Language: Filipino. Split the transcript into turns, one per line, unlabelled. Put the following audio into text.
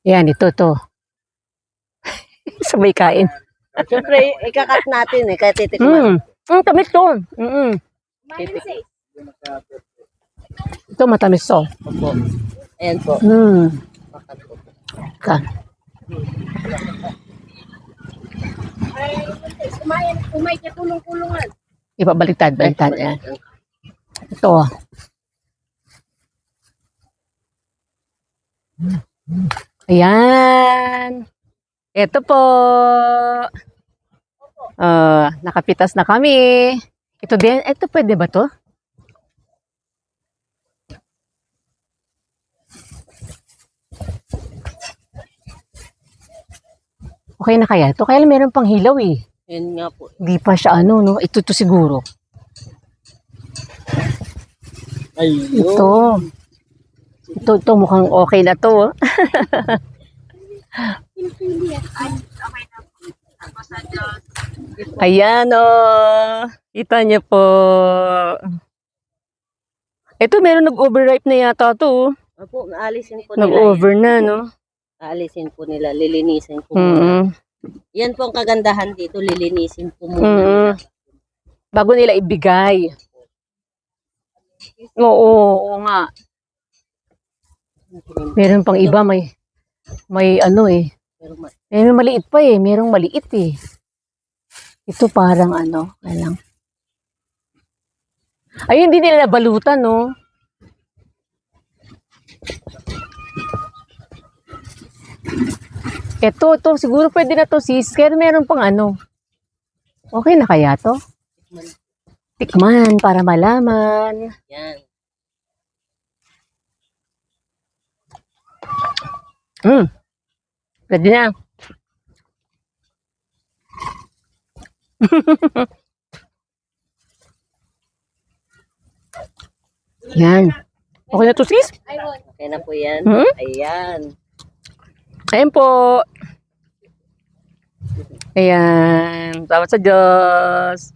Yan, ito. Sabay kain.
Siyempre, ikakat natin kaya titikman.
Tamis to. Ito matamis to.
Opo. Ayan po. Pakat po. Umay ka kulong-kulungan.
Baliktad. Yan. Ito. Ayan. Ito po. Nakapitas na kami. Ito din. Ito pwede ba to? Okay na kaya ito? Kaya meron pang hilaw eh.
Yan nga po.
Hindi pa siya no? Ito siguro.
Ayun.
Ito mukhang okay na to. Ayan Kita niyo po. Ito meron nag-overripe na yata to.
Opo, aalisin po nila.
Nag-over na no?
Aalisin po nila, lilinisin po muna. Yan po ang kagandahan dito, lilinisin po muna.
Bago nila ibigay. Oo nga. Meron pang iba, may may maliit pa merong maliit Ito parang lang. Ayun, hindi nila nabalutan, no? Ito, siguro pwede na to, sis. Kaya meron pang Okay na kaya to? Tikman para malaman.
Yan.
Pwede na. Yan. Okay na to, sis?
Okay na po yan. Ayan.
Ayan po. Ayan. Salamat sa Diyos.